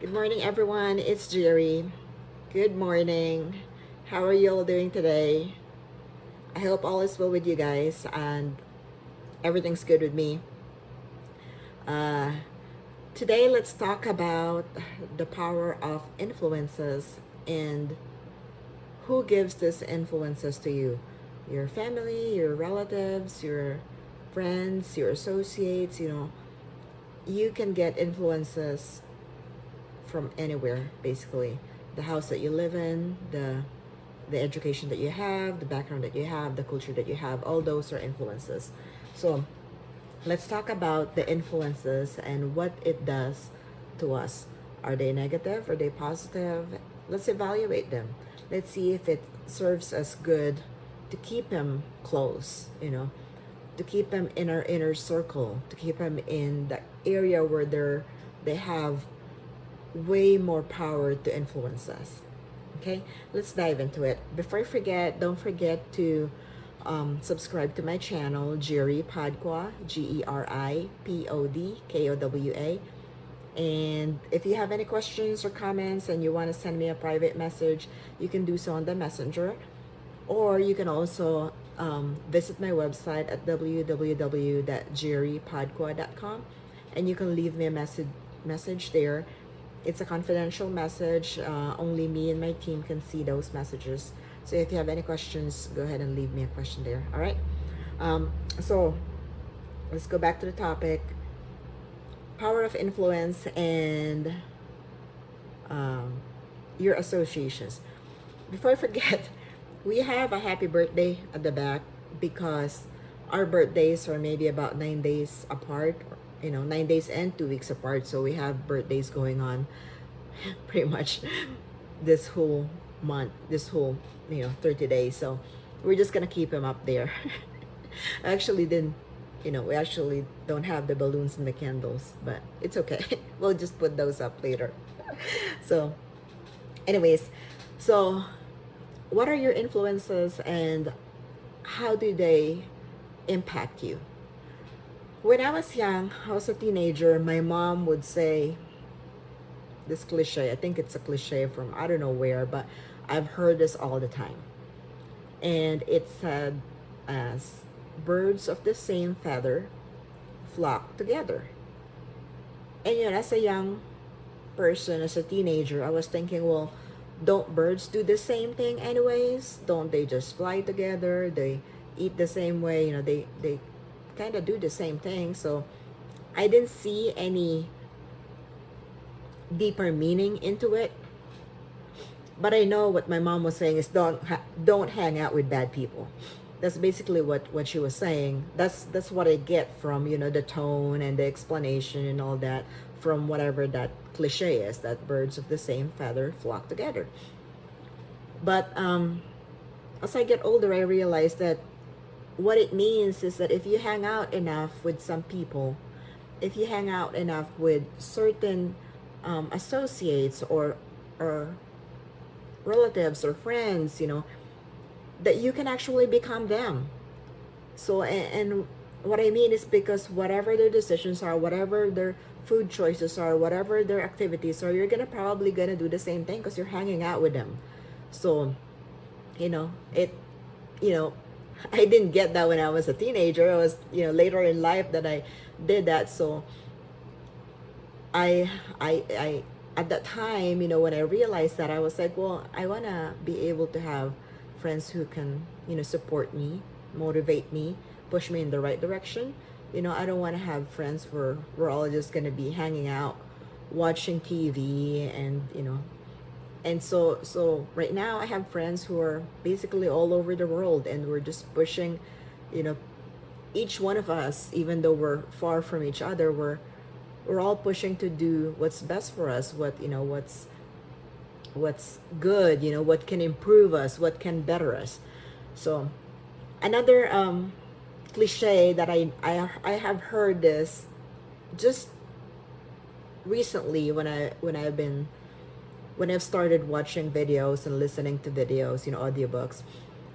Good morning, everyone. It's Geri. Good morning. How are you all doing today? I hope all is well with you guys and everything's good with me. Uh, Today, let's talk about the power of influences and who gives these influences to you. Your family, your relatives, your friends, your associates, you can get influences from anywhere, basically. The house that you live in, the education that you have, the background that you have, the culture that you have, all those are influences. So let's talk about the influences and what it does to us. Are they negative? Are they positive? Let's evaluate them. Let's see if it serves us good to keep them close, to keep them in our inner circle, to keep them in the area where they have way more power to influence us. Okay, let's dive into it. Before I forget, don't forget to subscribe to my channel, Geri Podkowa, GeriPodkowa. And if you have any questions or comments and you want to send me a private message, you can do so on the messenger. Or you can also visit my website at www.geripodkowa.com and you can leave me a message there. It's a confidential message. Only me and my team can see those messages. So if you have any questions, go ahead and leave me a question there. All right. So let's go back to the topic: power of influence and um, your associations. Before I forget, we have a happy birthday at the back because our birthdays are maybe about 9 days apart. 9 days and 2 weeks apart. So we have birthdays going on pretty much this whole month, this whole 30 days. So we're just gonna keep them up there. Actually, then we actually don't have the balloons and the candles, but it's okay. We'll just put those up later. So, anyways, so what are your influences and how do they impact you? When I was young, I was a teenager, my mom would say this cliche. I think it's a cliche from I don't know where, but I've heard this all the time. And it said as birds of the same feather flock together. And as a young person, as a teenager, I was thinking, well, don't birds do the same thing anyways? Don't they just fly together? They eat the same way, they kind of do the same thing. So I didn't see any deeper meaning into it. But I know what my mom was saying is don't hang out with bad people. That's basically what she was saying. That's what I get from the tone and the explanation and all that from whatever that cliche is, that birds of the same feather flock together. But as I get older, I realize that what it means is that if you hang out enough with some people, if you hang out enough with certain associates or relatives or friends, that you can actually become them. So, and what I mean is because whatever their decisions are, whatever their food choices are, whatever their activities are, you're probably gonna do the same thing because you're hanging out with them. So, it, you know, I didn't get that when I was a teenager. It was, later in life that I did that. So I at that time, when I realized that, I was like, well, I want to be able to have friends who can, support me, motivate me, push me in the right direction. I don't want to have friends where we're all just going to be hanging out, watching TV and so right now I have friends who are basically all over the world and we're just pushing, you know, each one of us, even though we're far from each other, we're all pushing to do what's best for us, what's good, what can improve us, what can better us. So another cliche that I have heard this just recently when I've started watching videos and listening to videos, audiobooks,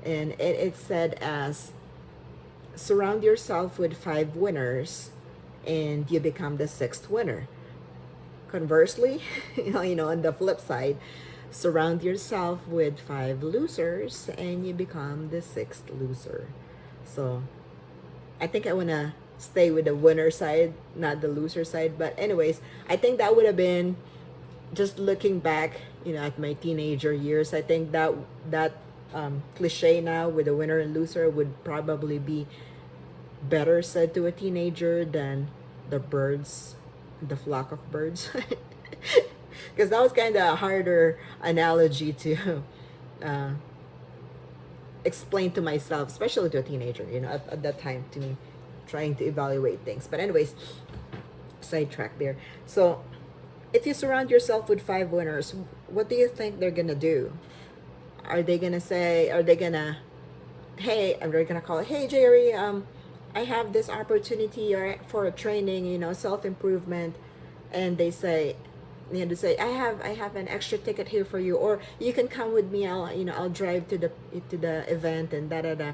and it said as surround yourself with five winners and you become the sixth winner. Conversely, on the flip side, surround yourself with five losers and you become the sixth loser. So I think I wanna stay with the winner side, not the loser side. But anyways, I think that would have been, just looking back, at my teenager years. I think that cliche now with the winner and loser would probably be better said to a teenager than the birds, the flock of birds. Because that was kind of a harder analogy to uh, explain to myself, especially to a teenager, at that time, to me, trying to evaluate things. But anyways, sidetrack there. So if you surround yourself with five winners, what do you think they're gonna do? Are they gonna, hey, are they gonna call it, hey Jerry, I have this opportunity or for a training, self-improvement, and they say, I have an extra ticket here for you, or you can come with me, I'll drive to the event, and da da da.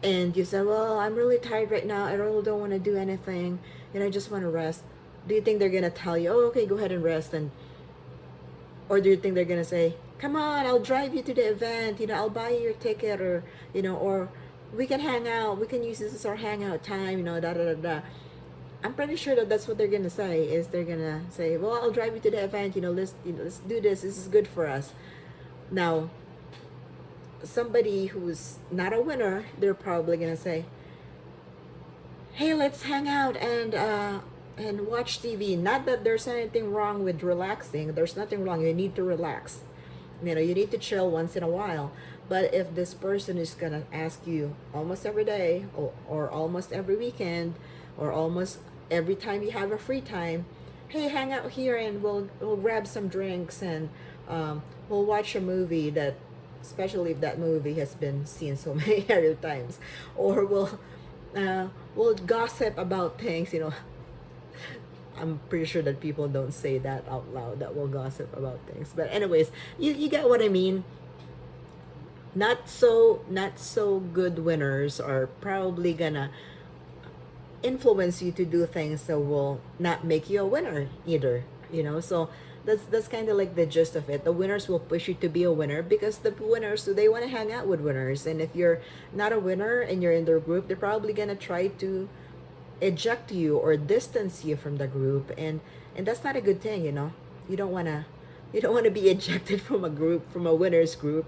And you say, well, I'm really tired right now, I really don't want to do anything, and I just want to rest. Do you think they're gonna tell you, oh, okay, go ahead and rest? And or do you think they're gonna say, come on, I'll drive you to the event, I'll buy you your ticket, or we can hang out, we can use this as our hangout time, da da da da. I'm pretty sure that that's what they're gonna say. Is they're gonna say, well, I'll drive you to the event, let's do this, this is good for us. Now, somebody who's not a winner, they're probably gonna say, hey, let's hang out and watch TV. Not that there's anything wrong with relaxing. There's nothing wrong. You need to relax. You need to chill once in a while. But if this person is gonna ask you almost every day, or almost every weekend, or almost every time you have a free time, hey, hang out here and we'll grab some drinks, and we'll watch a movie that, especially if that movie has been seen so many other times, or we'll gossip about things. I'm pretty sure that people don't say that out loud, that we'll gossip about things. But anyways, you get what I mean. Not so good winners are probably gonna influence you to do things that will not make you a winner either. So that's kind of like the gist of it. The winners will push you to be a winner, because the winners, they want to hang out with winners. And if you're not a winner and you're in their group, they're probably gonna try to eject you or distance you from the group, and that's not a good thing. You don't want to be ejected from a group, from a winners group.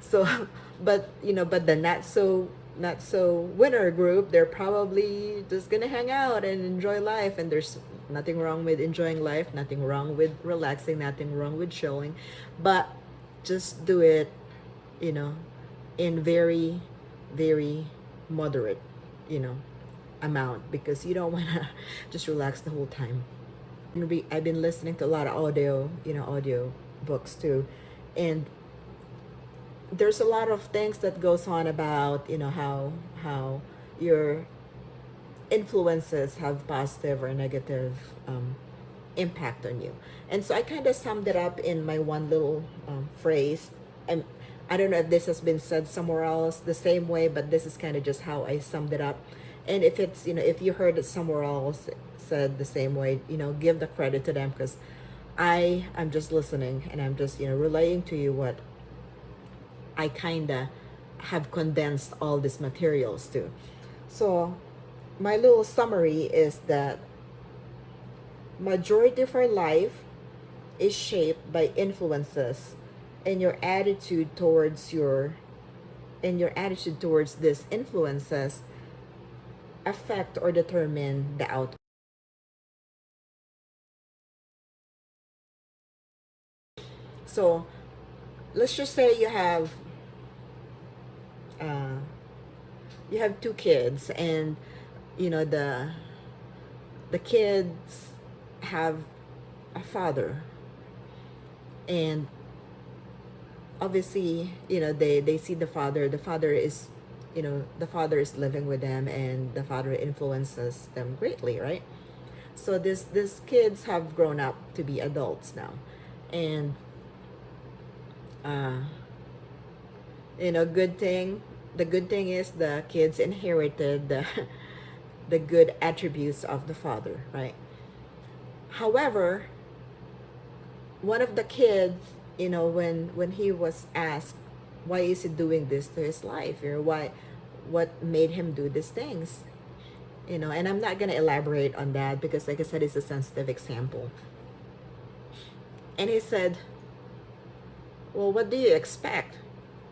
So but the not so winner group, they're probably just gonna hang out and enjoy life, and there's nothing wrong with enjoying life, nothing wrong with relaxing, nothing wrong with chilling, but just do it, you know in very, very moderate, you know amount, because you don't want to just relax the whole time. I've been listening to a lot of audio books too, and there's a lot of things that goes on about, how your influences have positive or negative impact on you. And so I kind of summed it up in my one little phrase. And I don't know if this has been said somewhere else the same way, but this is kind of just how I summed it up. And if it's, if you heard it somewhere else said the same way, give the credit to them, because I'm just listening, and I'm just, relaying to you what I kind of have condensed all these materials to. So my little summary is that majority of our life is shaped by influences, and your attitude towards these influences affect or determine the outcome. So let's just say uh, you have two kids, and the kids have a father, and obviously, they see the father is living with them, and the father influences them greatly, right? So these kids have grown up to be adults now, and uh good thing the good thing is the kids inherited the the good attributes of the father, right? However, one of the kids, when he was asked why is he doing this to his life, or what made him do these things, and I'm not gonna elaborate on that because, like I said, it's a sensitive example. And he said, well, what do you expect?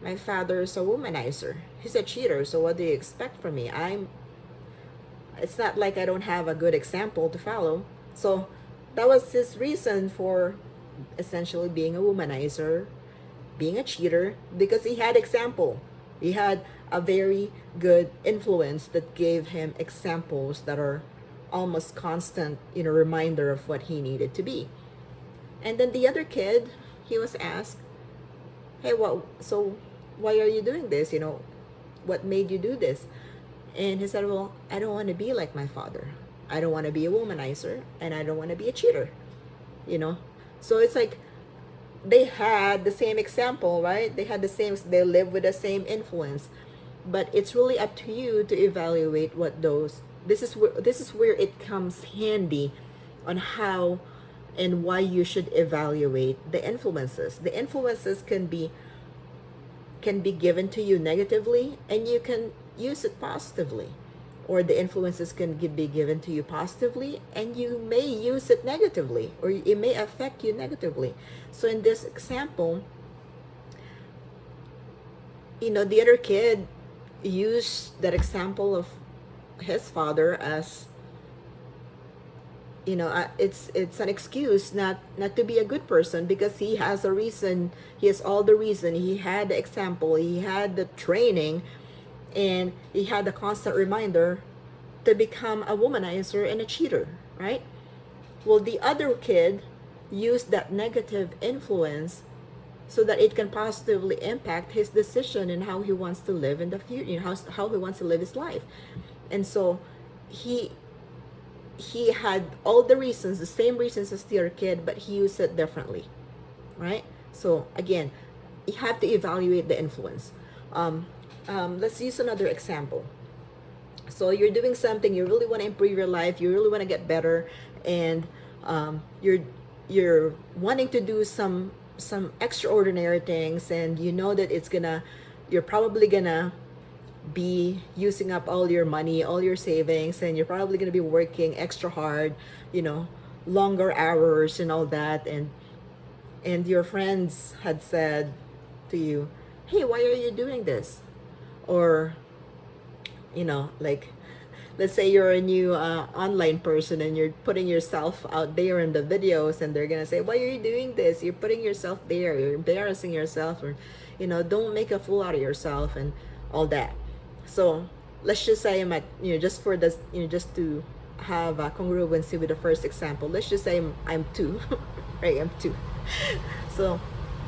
My father is a womanizer. He's a cheater, so what do you expect from me? It's not like I don't have a good example to follow. So that was his reason for essentially being a womanizer, being a cheater, because he had example. He had a very good influence that gave him examples that are almost constant, reminder of what he needed to be. And then the other kid, he was asked, hey, so why are you doing this? What made you do this? And he said, well, I don't want to be like my father. I don't want to be a womanizer, and I don't want to be a cheater. So it's like they had the same example, right? They live with the same influence. But it's really up to you to evaluate what those this is where it comes handy on how and why you should evaluate the influences. The influences can be given to you negatively, and you can use it positively, or the influences can be given to you positively, and you may use it negatively, or it may affect you negatively. So in this example, the other kid used that example of his father as, it's an excuse not to be a good person, because he has a reason. He has all the reason. He had the example, he had the training, and he had the constant reminder to become a womanizer and a cheater, right? Well, the other kid used that negative influence so that it can positively impact his decision and how he wants to live in the future, how he wants to live his life. And so he had all the reasons, the same reasons as the other kid, but he used it differently, right? So again, you have to evaluate the influence. Let's use another example. So you're doing something, you really want to improve your life, you really want to get better, and you're wanting to do some extraordinary things, and you know that you're probably gonna be using up all your money, all your savings, and you're probably going to be working extra hard, longer hours and all that, and your friends had said to you, hey, why are you doing this? Or like, let's say you're a new online person, and you're putting yourself out there in the videos, and they're gonna say, why are you doing this? You're putting yourself there, you're embarrassing yourself, or don't make a fool out of yourself, and all that. So let's just say I'm at, just for this, just to have a congruency with the first example, let's just say I'm 2, right? I'm 2. So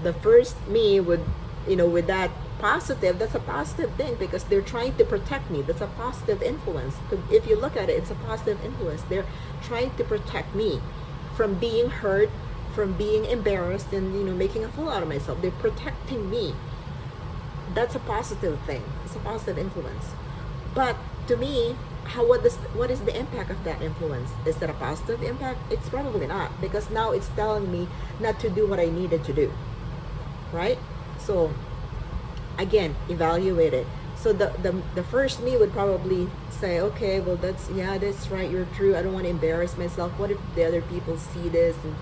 the first me would, with that positive, that's a positive thing, because they're trying to protect me. That's a positive influence. If you look at it, it's a positive influence. They're trying to protect me from being hurt, from being embarrassed, and making a fool out of myself. They're protecting me. That's a positive thing. It's a positive influence. But to me, what is the impact of that influence? Is that a positive impact? It's probably not, because now it's telling me not to do what I needed to do, right? So again, evaluate it. So the first me would probably say, okay, well, that's right, you're true, I don't want to embarrass myself. What if the other people see this, and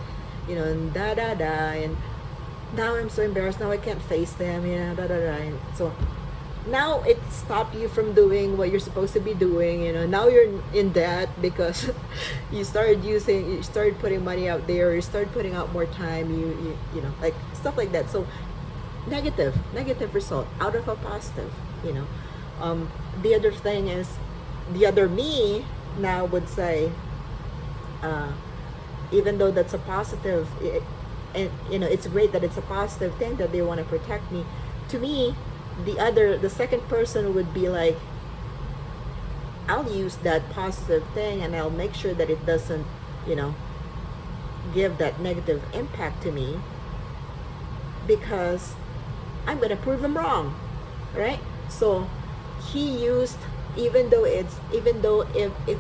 and and now I'm so embarrassed, now I can't face them, and so now it stopped you from doing what you're supposed to be doing. Now you're in debt because you started putting money out there, you started putting out more time, like stuff like that. So negative result out of a positive. The other thing is, the other me now would say, even though that's a positive, and it's great that it's a positive thing that they want to protect me, to me, the second person would be like, I'll use that positive thing, and I'll make sure that it doesn't give that negative impact to me, because I'm gonna prove him wrong, right? So he used, even though if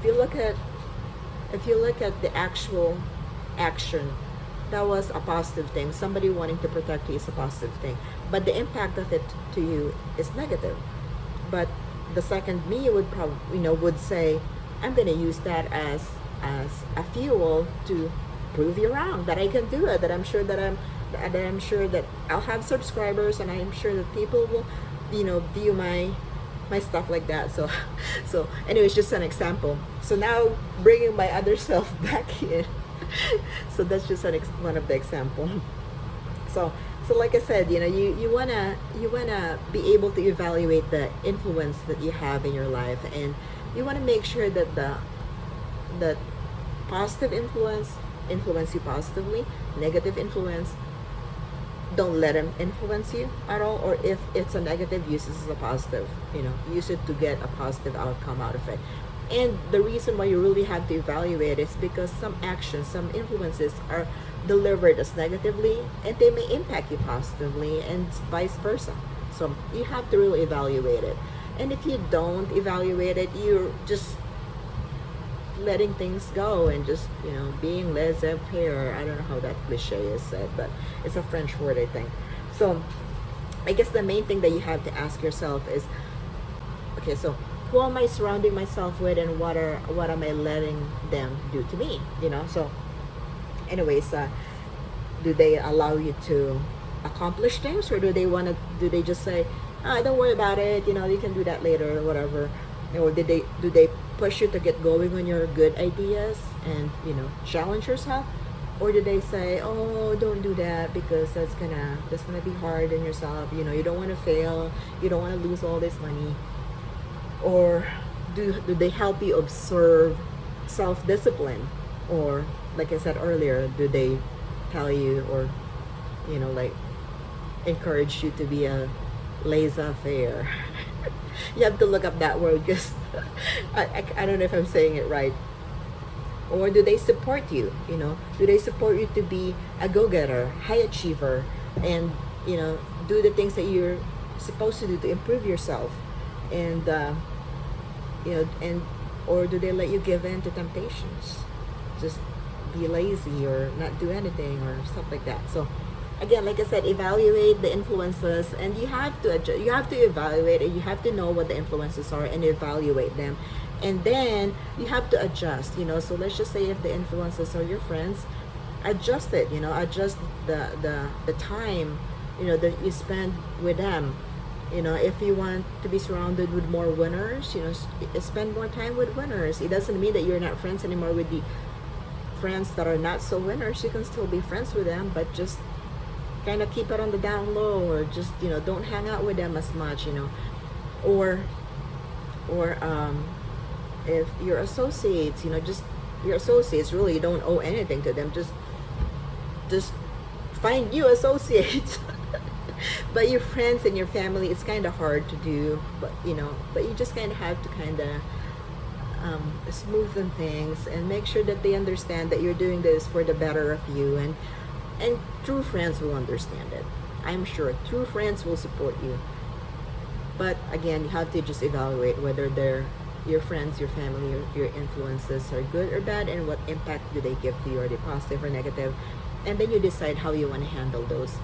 you look at the actual action, that was a positive thing. Somebody wanting to protect you is a positive thing, but the impact of it to you is negative. But the second me would probably, would say, I'm going to use that as a fuel to prove you wrong, that I can do it, that I'm sure that I'll have subscribers, and I'm sure that people will, view my stuff like that. So so anyways, just an example. So now bringing my other self back in. So that's just one of the example. So like I said, you wanna be able to evaluate the influence that you have in your life, and you want to make sure that the positive influence you positively, negative influence, don't let them influence you at all. Or if it's a negative, use it as a positive. Use it to get a positive outcome out of it. And the reason why you really have to evaluate is because some actions, some influences are delivered as negatively, and they may impact you positively, and vice versa. So you have to really evaluate it. And if you don't evaluate it, you're just letting things go and just being laissez-faire. I don't know how that cliche is said, but it's a French word, I think. So I guess the main thing that you have to ask yourself is, okay, so who am I surrounding myself with, and what am I letting them do to me? So anyways, do they allow you to accomplish things, or do they just say, don't worry about it, you can do that later or whatever? Or do they push you to get going on your good ideas and challenge yourself? Or do they say, oh, don't do that because that's gonna be hard on yourself, you don't want to fail, you don't want to lose all this money? Or do they help you observe self-discipline? Or like I said earlier, do they tell you, or like encourage you to be a laissez-faire? You have to look up that word, because I don't know if I'm saying it right. Or do they support you? Do they support you to be a go-getter, high achiever, and do the things that you're supposed to do to improve yourself? And or do they let you give in to temptations, just be lazy or not do anything or stuff like that? So again, like I said, evaluate the influences, and you have to adjust, you have to evaluate it, you have to know what the influences are and evaluate them, and then you have to adjust. So let's just say if the influences are your friends, adjust it. Adjust the time that you spend with them. If you want to be surrounded with more winners, spend more time with winners. It doesn't mean that you're not friends anymore with the friends that are not so winners. You can still be friends with them, but just kind of keep it on the down low, or just don't hang out with them as much. Or if your associates, just your associates, really, you don't owe anything to them. Just find new associates. But your friends and your family, it's kind of hard to do, but you just kind of have to smoothen things and make sure that they understand that you're doing this for the better of you, and true friends will understand it. I'm sure true friends will support you. But again, you have to just evaluate whether they're your friends, your family, your influences are good or bad, and what impact do they give to you, are they positive or negative? And then you decide how you want to handle those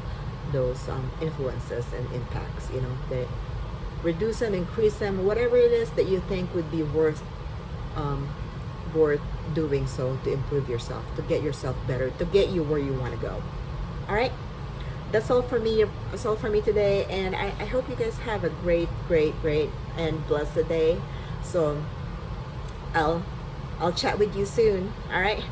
influences and impacts. They reduce them, increase them, whatever it is that you think would be worth doing so to improve yourself, to get yourself better, to get you where you want to go. All right, that's all for me. That's all for me today, and I hope you guys have a great and blessed day. So I'll chat with you soon. All right.